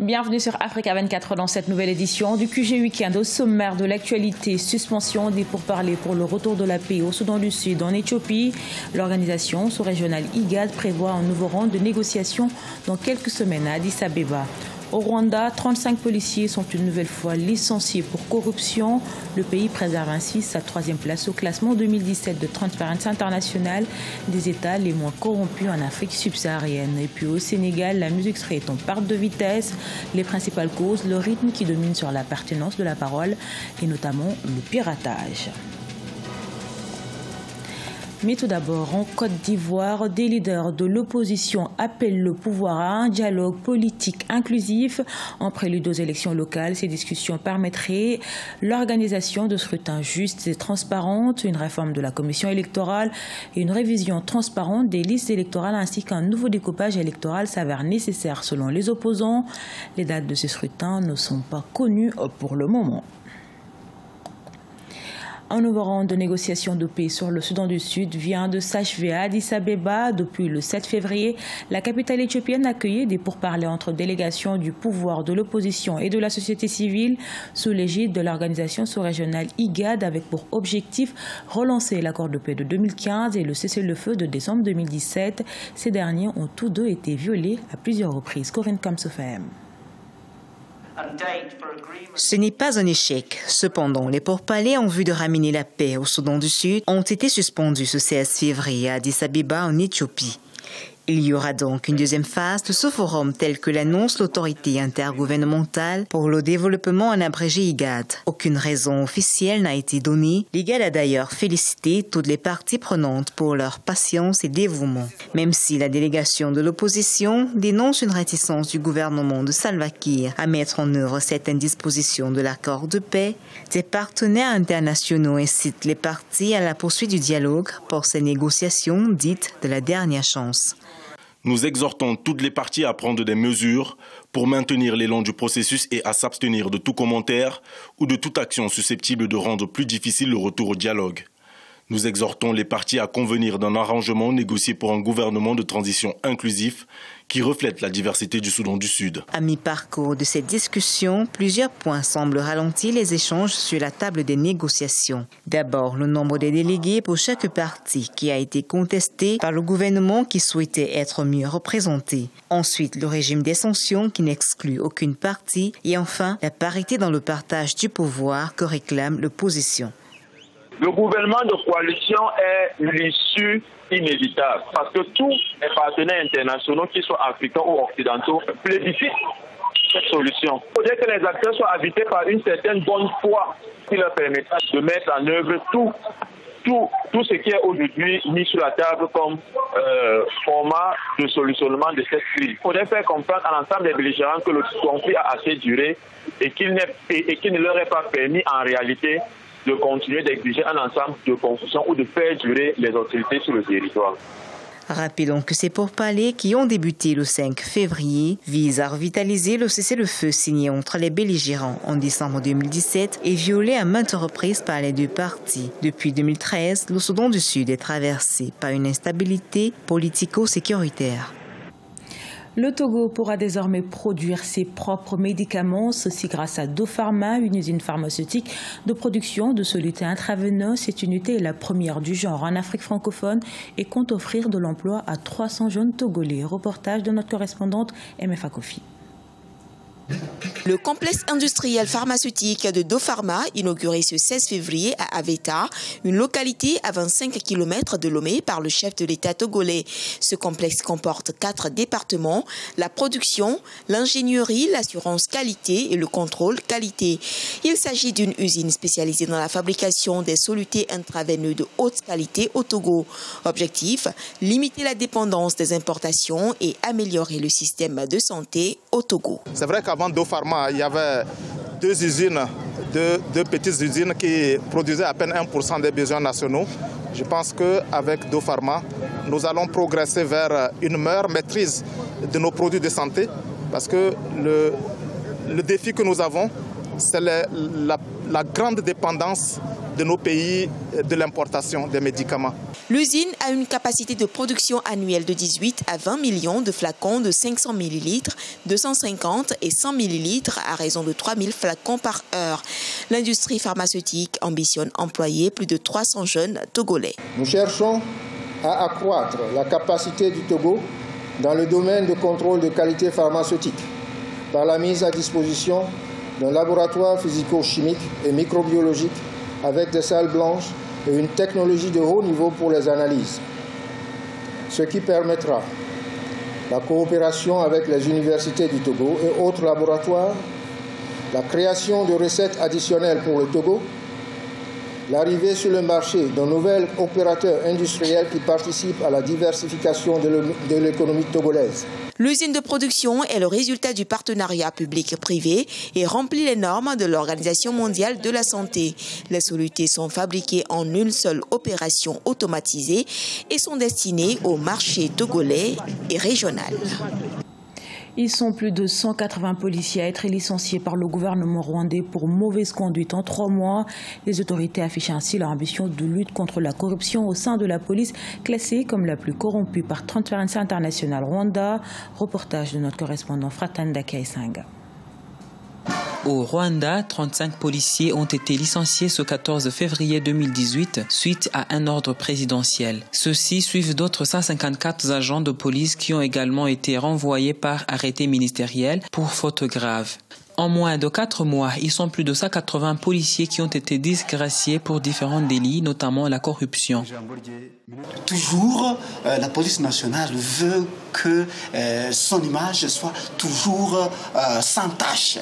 Bienvenue sur Africa 24 dans cette nouvelle édition du QG Week-end. Au sommaire de l'actualité, suspension des pourparlers pour le retour de la paix au Soudan du Sud en Éthiopie. L'organisation sous-régionale IGAD prévoit un nouveau round de négociations dans quelques semaines à Addis Abeba. Au Rwanda, 35 policiers sont une nouvelle fois licenciés pour corruption. Le pays préserve ainsi sa troisième place au classement 2017 de Transparency International des États les moins corrompus en Afrique subsaharienne. Et puis au Sénégal, la musique serait en perte de vitesse. Les principales causes, le rythme qui domine sur la pertinence de la parole et notamment le piratage. Mais tout d'abord, en Côte d'Ivoire, des leaders de l'opposition appellent le pouvoir à un dialogue politique inclusif. En prélude aux élections locales, ces discussions permettraient l'organisation de scrutins justes et transparentes, une réforme de la commission électorale et une révision transparente des listes électorales ainsi qu'un nouveau découpage électoral s'avèrent nécessaires selon les opposants. Les dates de ces scrutins ne sont pas connues pour le moment. Un nouveau round de négociations de paix sur le Soudan du Sud vient de s'achever à Addis Abeba. Depuis le 7 février, la capitale éthiopienne accueillait des pourparlers entre délégations du pouvoir, de l'opposition et de la société civile sous l'égide de l'organisation sous-régionale IGAD avec pour objectif relancer l'accord de paix de 2015 et le cessez-le-feu de décembre 2017. Ces derniers ont tous deux été violés à plusieurs reprises. Corinne Kamsofem. Ce n'est pas un échec. Cependant, les pourparlers en vue de ramener la paix au Soudan du Sud ont été suspendus ce 16 février à Addis Abeba en Éthiopie. Il y aura donc une deuxième phase de ce forum tel que l'annonce l'autorité intergouvernementale pour le développement en abrégé IGAD. Aucune raison officielle n'a été donnée. L'IGAD a d'ailleurs félicité toutes les parties prenantes pour leur patience et dévouement. Même si la délégation de l'opposition dénonce une réticence du gouvernement de Salva Kiir à mettre en œuvre certaines dispositions de l'accord de paix, des partenaires internationaux incitent les parties à la poursuite du dialogue pour ces négociations dites de la dernière chance. Nous exhortons toutes les parties à prendre des mesures pour maintenir l'élan du processus et à s'abstenir de tout commentaire ou de toute action susceptible de rendre plus difficile le retour au dialogue. Nous exhortons les parties à convenir d'un arrangement négocié pour un gouvernement de transition inclusif qui reflète la diversité du Soudan du Sud. À mi-parcours de cette discussion, plusieurs points semblent ralentir les échanges sur la table des négociations. D'abord, le nombre des délégués pour chaque parti qui a été contesté par le gouvernement qui souhaitait être mieux représenté. Ensuite, le régime des sanctions qui n'exclut aucune partie. Et enfin, la parité dans le partage du pouvoir que réclame l'opposition. Le gouvernement de coalition est l'issue inévitable parce que tous les partenaires internationaux, qu'ils soient africains ou occidentaux, plébiscitent cette solution. Il faudrait que les acteurs soient habités par une certaine bonne foi qui leur permettra de mettre en œuvre tout ce qui est aujourd'hui mis sur la table comme format de solutionnement de cette crise. Il faudrait faire comprendre à l'ensemble des belligérants que le conflit a assez duré et qu'il ne leur est pas permis en réalité de continuer d'exiger un ensemble de concessions ou de faire durer les hostilités sur le territoire. Rappelons que ces pourparlers qui ont débuté le 5 février visent à revitaliser le cessez-le-feu signé entre les belligérants en décembre 2017 et violé à maintes reprises par les deux parties. Depuis 2013, le Soudan du Sud est traversé par une instabilité politico-sécuritaire. Le Togo pourra désormais produire ses propres médicaments, ceci grâce à Dopharma, une usine pharmaceutique de production de solutés intraveineuses. Cette unité est la première du genre en Afrique francophone et compte offrir de l'emploi à 300 jeunes Togolais. Reportage de notre correspondante MFA Kofi. Le complexe industriel pharmaceutique de Dopharma, inauguré ce 16 février à Aveta, une localité à 25 km de Lomé par le chef de l'État togolais. Ce complexe comporte 4 départements, la production, l'ingénierie, l'assurance qualité et le contrôle qualité. Il s'agit d'une usine spécialisée dans la fabrication des solutés intraveineux de haute qualité au Togo. Objectif, limiter la dépendance des importations et améliorer le système de santé au Togo. C'est vrai qu'avant Dopharma, il y avait deux petites usines qui produisaient à peine 1% des besoins nationaux. Je pense qu'avec Dopharma, nous allons progresser vers une meilleure maîtrise de nos produits de santé parce que le défi que nous avons, c'est la grande dépendance de nos pays de l'importation des médicaments. L'usine a une capacité de production annuelle de 18 à 20 millions de flacons de 500 ml, 250 et 100 ml à raison de 3000 flacons par heure. L'industrie pharmaceutique ambitionne employer plus de 300 jeunes Togolais. Nous cherchons à accroître la capacité du Togo dans le domaine de contrôle de qualité pharmaceutique par la mise à disposition d'un laboratoire physico-chimique et microbiologique avec des salles blanches et une technologie de haut niveau pour les analyses, ce qui permettra la coopération avec les universités du Togo et autres laboratoires, la création de recettes additionnelles pour le Togo, l'arrivée sur le marché d'un nouvel opérateur industriel qui participe à la diversification de l'économie togolaise. L'usine de production est le résultat du partenariat public-privé et remplit les normes de l'Organisation mondiale de la santé. Les solutés sont fabriquées en une seule opération automatisée et sont destinées au marché togolais et régional. Ils sont plus de 180 policiers à être licenciés par le gouvernement rwandais pour mauvaise conduite en 3 mois. Les autorités affichent ainsi leur ambition de lutte contre la corruption au sein de la police, classée comme la plus corrompue par Transparency International Rwanda. Reportage de notre correspondant Fratanda Kaisanga. Au Rwanda, 35 policiers ont été licenciés ce 14 février 2018 suite à un ordre présidentiel. Ceux-ci suivent d'autres 154 agents de police qui ont également été renvoyés par arrêté ministériel pour faute grave. En moins de 4 mois, ils sont plus de 180 policiers qui ont été disgraciés pour différents délits, notamment la corruption. Toujours, la police nationale veut que son image soit toujours sans tache.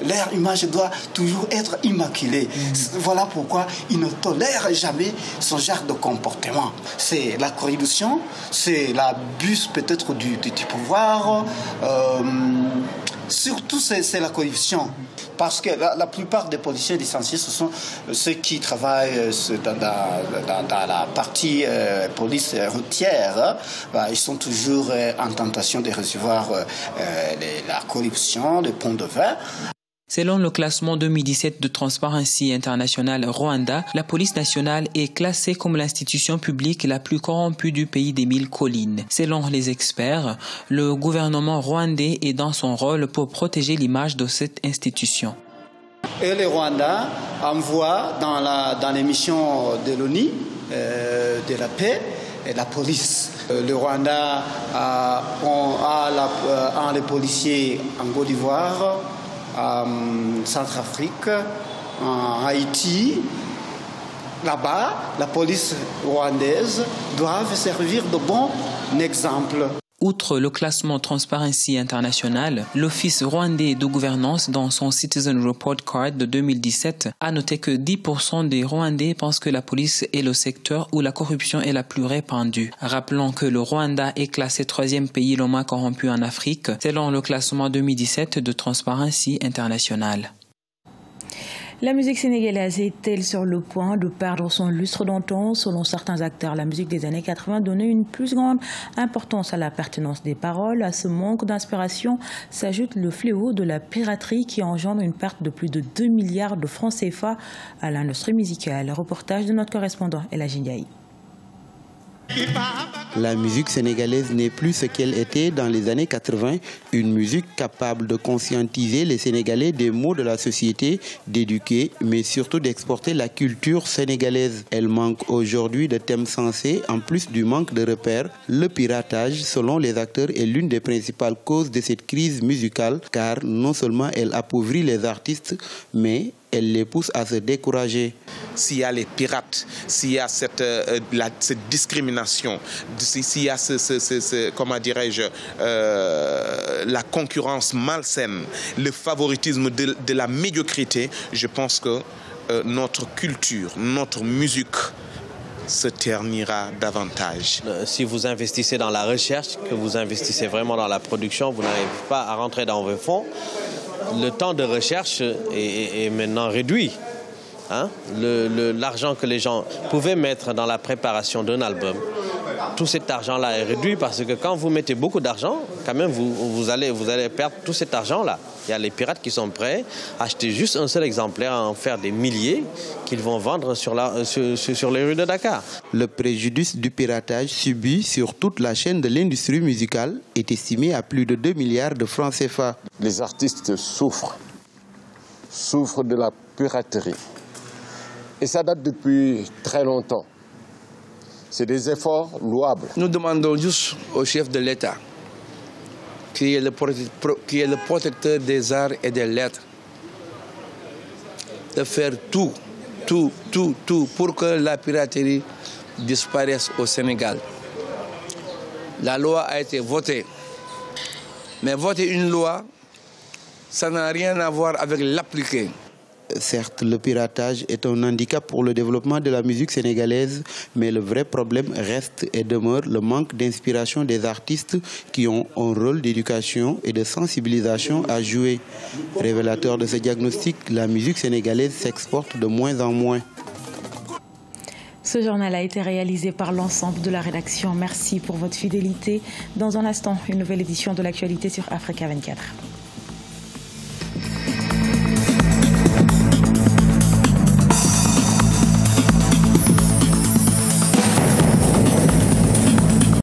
Leur image doit toujours être immaculée. Voilà pourquoi ils ne tolèrent jamais ce genre de comportement. C'est la corruption, c'est l'abus peut-être du pouvoir. Surtout, c'est la corruption. Parce que la plupart des policiers licenciés, ce sont ceux qui travaillent dans la partie police routière. Ils sont toujours en tentation de recevoir la corruption, le pont de vin. Selon le classement 2017 de Transparency International Rwanda, la police nationale est classée comme l'institution publique la plus corrompue du pays des 1000 collines. Selon les experts, le gouvernement rwandais est dans son rôle pour protéger l'image de cette institution. Et le Rwanda envoie dans les missions de l'ONU, de la paix, et la police. Le Rwanda a les policiers en Côte d'Ivoire, en Centrafrique, en Haïti. Là-bas, la police rwandaise doit servir de bon exemple. Outre le classement Transparency International, l'Office rwandais de gouvernance, dans son Citizen Report Card de 2017, a noté que 10% des Rwandais pensent que la police est le secteur où la corruption est la plus répandue. Rappelons que le Rwanda est classé 3e pays le moins corrompu en Afrique, selon le classement 2017 de Transparency International. La musique sénégalaise est-elle sur le point de perdre son lustre d'antan? Selon certains acteurs, la musique des années 80 donnait une plus grande importance à la pertinence des paroles. À ce manque d'inspiration s'ajoute le fléau de la piraterie qui engendre une perte de plus de 2 milliards de francs CFA à l'industrie musicale. Reportage de notre correspondant El Hadji Ndiaye. La musique sénégalaise n'est plus ce qu'elle était dans les années 80, une musique capable de conscientiser les Sénégalais des maux de la société, d'éduquer, mais surtout d'exporter la culture sénégalaise. Elle manque aujourd'hui de thèmes sensés, en plus du manque de repères. Le piratage, selon les acteurs, est l'une des principales causes de cette crise musicale, car non seulement elle appauvrit les artistes, mais elle les pousse à se décourager. S'il y a les pirates, s'il y a cette discrimination, s'il y a comment dirais-je, la concurrence malsaine, le favoritisme de la médiocrité, je pense que notre culture, notre musique se ternira davantage. Si vous investissez dans la recherche, que vous investissez vraiment dans la production, vous n'arrivez pas à rentrer dans vos fonds. Le temps de recherche est maintenant réduit. L'argent que les gens pouvaient mettre dans la préparation d'un album tout cet argent-là est réduit parce que quand vous mettez beaucoup d'argent, quand même, vous allez perdre tout cet argent-là. Il y a les pirates qui sont prêts à acheter juste un seul exemplaire, à en faire des milliers qu'ils vont vendre sur les rues de Dakar. Le préjudice du piratage subi sur toute la chaîne de l'industrie musicale est estimé à plus de 2 milliards de francs CFA. Les artistes souffrent de la piraterie. Et ça date depuis très longtemps. C'est des efforts louables. Nous demandons juste au chef de l'État, qui est le protecteur des arts et des lettres, de faire tout pour que la piraterie disparaisse au Sénégal. La loi a été votée. Mais voter une loi, ça n'a rien à voir avec l'appliquer. Certes, le piratage est un handicap pour le développement de la musique sénégalaise, mais le vrai problème reste et demeure le manque d'inspiration des artistes qui ont un rôle d'éducation et de sensibilisation à jouer. Révélateur de ce diagnostic, la musique sénégalaise s'exporte de moins en moins. Ce journal a été réalisé par l'ensemble de la rédaction. Merci pour votre fidélité. Dans un instant, une nouvelle édition de l'actualité sur Africa 24.